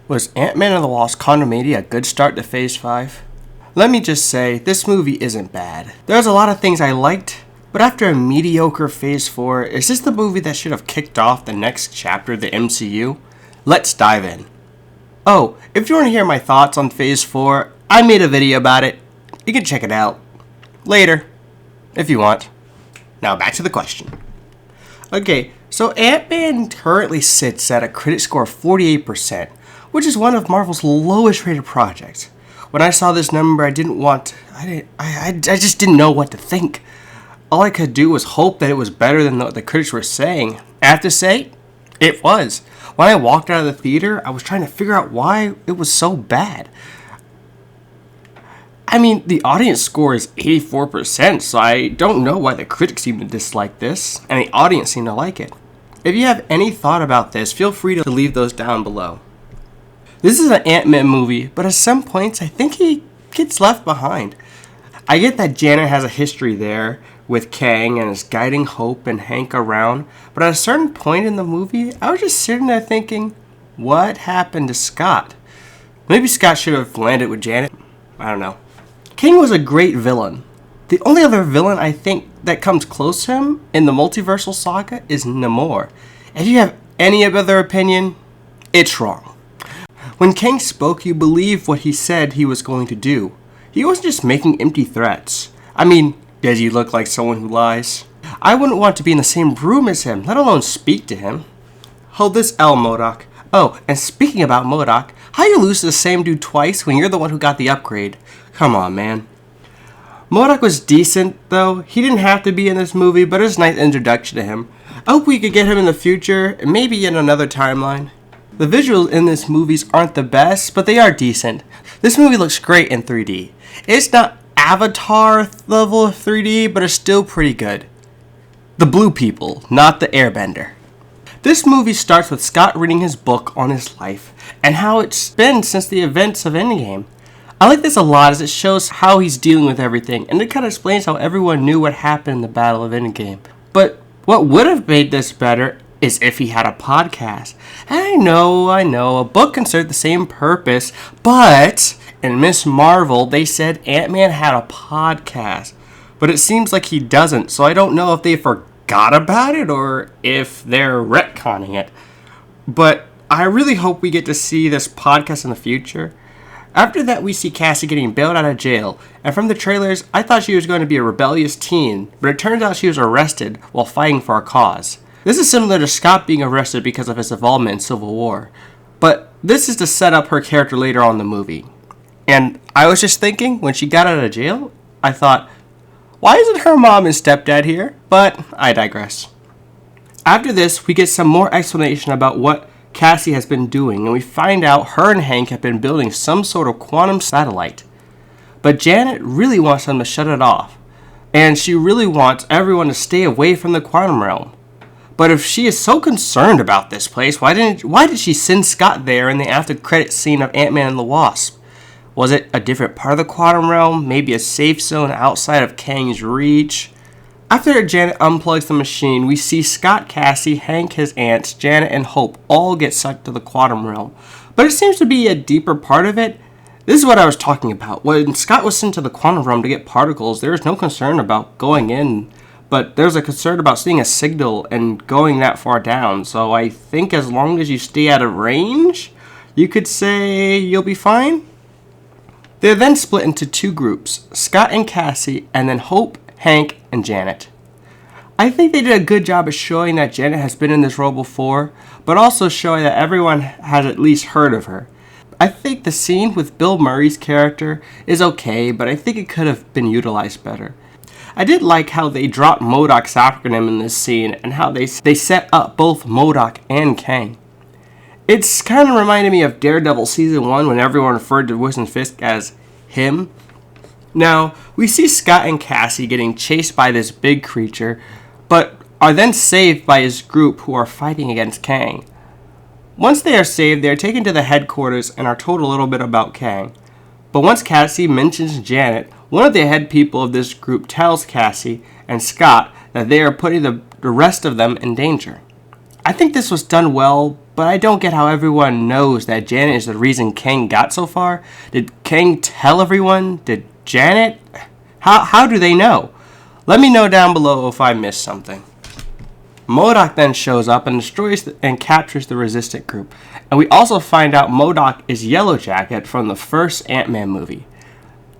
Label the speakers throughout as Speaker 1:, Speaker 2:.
Speaker 1: Was Ant-Man and the Wasp: Quantumania a good start to Phase 5? Let me just say, this movie isn't bad. There's a lot of things I liked, but after a mediocre Phase 4, is this the movie that should have kicked off the next chapter of the MCU? Let's dive in. Oh, if you want to hear my thoughts on Phase 4, I made a video about it. You can check it out later, if you want. Now back to the question. Okay, so Ant-Man currently sits at a critic score of 48%, which is one of Marvel's lowest rated projects. When I saw this number, I just didn't know what to think. All I could do was hope that it was better than what the critics were saying. I have to say, it was. When I walked out of the theater, I was trying to figure out why it was so bad. I mean, the audience score is 84%, so I don't know why the critics seem to dislike this, and the audience seem to like it. If you have any thought about this, feel free to leave those down below. This is an Ant-Man movie, but at some points I think he gets left behind. I get that Janet has a history there with Kang and is guiding Hope and Hank around, but at a certain point in the movie, I was just sitting there thinking, what happened to Scott? Maybe Scott should have landed with Janet. I don't know. Kang was a great villain. The only other villain I think that comes close to him in the multiversal saga is Namor. If you have any other opinion, it's wrong. When Kang spoke, you believed what he said he was going to do. He wasn't just making empty threats. I mean, does he look like someone who lies? I wouldn't want to be in the same room as him, let alone speak to him. Hold this L, MODOK. Oh, and speaking about MODOK, how you lose to the same dude twice when you're the one who got the upgrade? Come on, man. MODOK was decent, though. He didn't have to be in this movie, but it was a nice introduction to him. I hope we could get him in the future, and maybe in another timeline. The visuals in this movie aren't the best, but they are decent. This movie looks great in 3D. It's not Avatar level of 3D, but it's still pretty good. The blue people, not the airbender. This movie starts with Scott reading his book on his life, and how it's been since the events of Endgame. I like this a lot as it shows how he's dealing with everything, and it kind of explains how everyone knew what happened in the Battle of Endgame. But what would have made this better is if he had a podcast. I know, a book can serve the same purpose, but in Miss Marvel, they said Ant-Man had a podcast. But it seems like he doesn't, so I don't know if they forgot about it or if they're retconning it. But I really hope we get to see this podcast in the future. After that, we see Cassie getting bailed out of jail, and from the trailers, I thought she was going to be a rebellious teen, but it turns out she was arrested while fighting for a cause. This is similar to Scott being arrested because of his involvement in Civil War, but this is to set up her character later on in the movie. And I was just thinking, when she got out of jail, I thought, why isn't her mom and stepdad here? But I digress. After this, we get some more explanation about what Cassie has been doing, and we find out her and Hank have been building some sort of quantum satellite. But Janet really wants them to shut it off, and she really wants everyone to stay away from the quantum realm. But if she is so concerned about this place, why did she send Scott there in the after credit scene of Ant-Man and the Wasp? Was it a different part of the quantum realm? Maybe a safe zone outside of Kang's reach? After Janet unplugs the machine, we see Scott, Cassie, Hank, his aunts, Janet, and Hope all get sucked to the quantum realm. But it seems to be a deeper part of it. This is what I was talking about. When Scott was sent to the quantum realm to get particles, there was no concern about going in. But there's a concern about seeing a signal and going that far down. So I think as long as you stay out of range, you could say you'll be fine. They're then split into two groups, Scott and Cassie, and then Hope, Hank, and Janet. I think they did a good job of showing that Janet has been in this role before, but also showing that everyone has at least heard of her. I think the scene with Bill Murray's character is okay, but I think it could have been utilized better. I did like how they dropped MODOK's acronym in this scene and how they set up both MODOK and Kang. It's kind of reminded me of Daredevil Season 1 when everyone referred to Wilson Fisk as him. Now, we see Scott and Cassie getting chased by this big creature, but are then saved by his group who are fighting against Kang. Once they are saved, they are taken to the headquarters and are told a little bit about Kang. But once Cassie mentions Janet, one of the head people of this group tells Cassie and Scott that they are putting the rest of them in danger. I think this was done well, but I don't get how everyone knows that Janet is the reason Kang got so far. Did Kang tell everyone? Did Janet? How do they know? Let me know down below if I missed something. MODOK then shows up and destroys and captures the resistant group. And we also find out MODOK is Yellow Jacket from the first Ant-Man movie.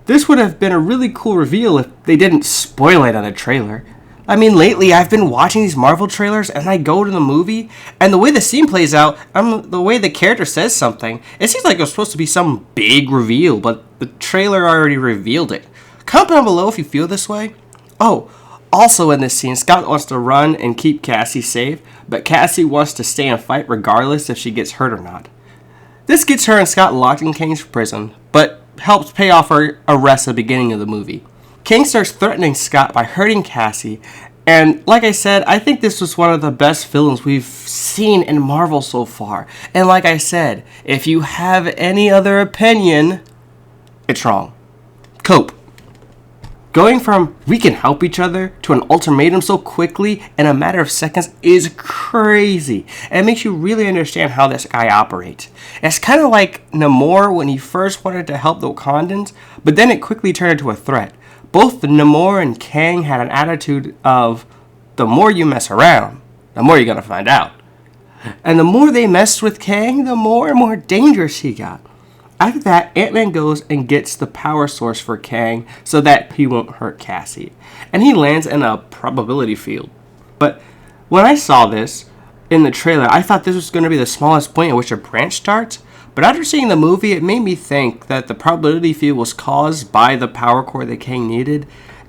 Speaker 1: This would have been a really cool reveal if they didn't spoil it on the trailer. I mean, lately I've been watching these Marvel trailers and I go to the movie, and the way the scene plays out, the way the character says something, it seems like it was supposed to be some big reveal, but the trailer already revealed it. Comment down below if you feel this way. Oh, also in this scene, Scott wants to run and keep Cassie safe, but Cassie wants to stay and fight regardless if she gets hurt or not. This gets her and Scott locked in Kang's prison, but helps pay off her arrest at the beginning of the movie. Kang starts threatening Scott by hurting Cassie, and like I said, I think this was one of the best villains we've seen in Marvel so far. And like I said, if you have any other opinion, it's wrong. Cope. Going from we can help each other to an ultimatum so quickly in a matter of seconds is crazy. And it makes you really understand how this guy operates. It's kind of like Namor when he first wanted to help the Wakandans, but then it quickly turned into a threat. Both Namor and Kang had an attitude of the more you mess around, the more you're going to find out. And the more they messed with Kang, the more and more dangerous he got. After that, Ant-Man goes and gets the power source for Kang so that he won't hurt Cassie. And he lands in a probability field. But when I saw this in the trailer, I thought this was going to be the smallest point at which a branch starts. But after seeing the movie, it made me think that the probability field was caused by the power core that Kang needed.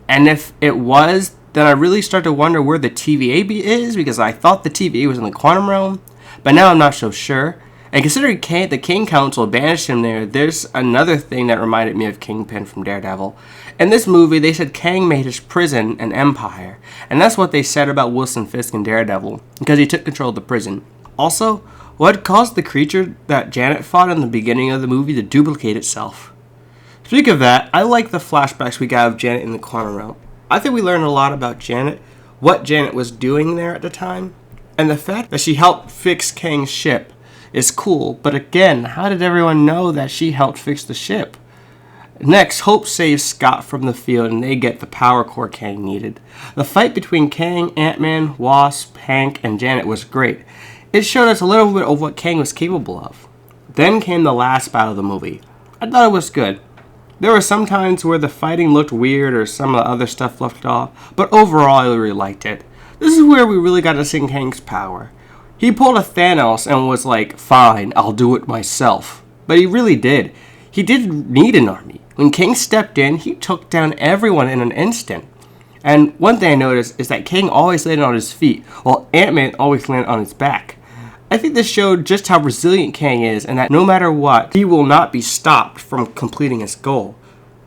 Speaker 1: And if it was, then I really start to wonder where the TVA is, because I thought the TVA was in the quantum realm. But now I'm not so sure. And considering the King Council banished him there, there's another thing that reminded me of Kingpin from Daredevil. In this movie, they said Kang made his prison an empire. And that's what they said about Wilson Fisk in Daredevil, because he took control of the prison. Also, what caused the creature that Janet fought in the beginning of the movie to duplicate itself? Speaking of that, I like the flashbacks we got of Janet in the quantum realm. I think we learned a lot about Janet, what Janet was doing there at the time, and the fact that she helped fix Kang's ship is cool, but again, how did everyone know that she helped fix the ship? Next, Hope saves Scott from the field and they get the power core Kang needed. The fight between Kang, Ant-Man, Wasp, Hank, and Janet was great. It showed us a little bit of what Kang was capable of. Then came the last battle of the movie. I thought it was good. There were some times where the fighting looked weird or some of the other stuff left off, but overall I really liked it. This is where we really got to see Kang's power. He pulled a Thanos and was like, fine, I'll do it myself. But he really did. He didn't need an army. When Kang stepped in, he took down everyone in an instant. And one thing I noticed is that Kang always landed on his feet, while Ant-Man always landed on his back. I think this showed just how resilient Kang is, and that no matter what, he will not be stopped from completing his goal.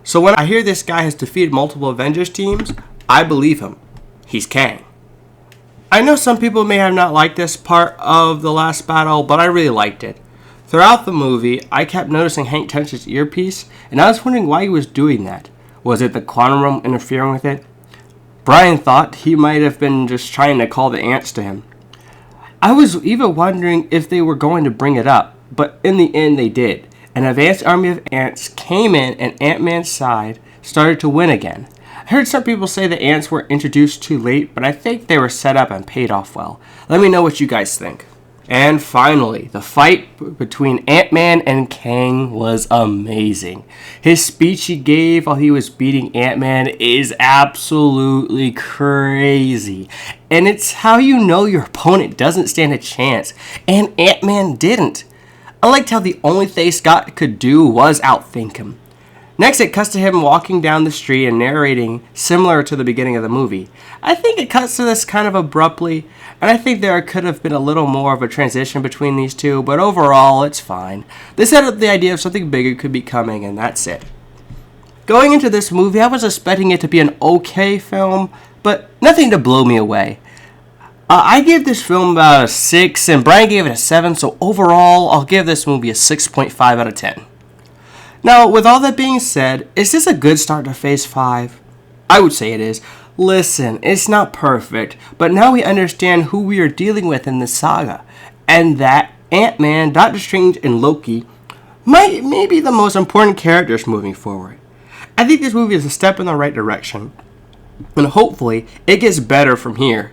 Speaker 1: So when I hear this guy has defeated multiple Avengers teams, I believe him. He's Kang. I know some people may have not liked this part of the last battle, but I really liked it. Throughout the movie, I kept noticing Hank touch his earpiece, and I was wondering why he was doing that. Was it the quantum realm interfering with it? Brian thought he might have been just trying to call the ants to him. I was even wondering if they were going to bring it up, but in the end they did. An advanced army of ants came in and Ant-Man's side started to win again. I heard some people say the ants were introduced too late, but I think they were set up and paid off well. Let me know what you guys think. And finally, the fight between Ant-Man and Kang was amazing. His speech he gave while he was beating Ant-Man is absolutely crazy. And it's how you know your opponent doesn't stand a chance. And Ant-Man didn't. I liked how the only thing Scott could do was outthink him. Next, it cuts to him walking down the street and narrating, similar to the beginning of the movie. I think it cuts to this kind of abruptly, and I think there could have been a little more of a transition between these two, but overall, it's fine. They set up the idea of something bigger could be coming, and that's it. Going into this movie, I was expecting it to be an okay film, but nothing to blow me away. I gave this film about a 6, and Brian gave it a 7, so overall, I'll give this movie a 6.5 out of 10. Now, with all that being said, is this a good start to Phase 5? I would say it is. Listen, it's not perfect, but now we understand who we are dealing with in this saga, and that Ant-Man, Doctor Strange, and Loki may be the most important characters moving forward. I think this movie is a step in the right direction, and hopefully it gets better from here.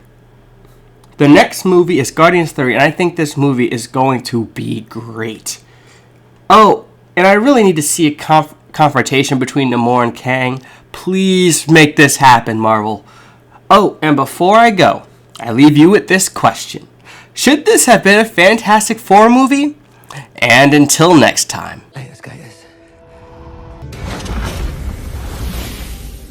Speaker 1: The next movie is Guardians 3, and I think this movie is going to be great. Oh, and I really need to see a confrontation between Namor and Kang. Please make this happen, Marvel. Oh, and before I go, I leave you with this question. Should this have been a Fantastic Four movie? And until next time.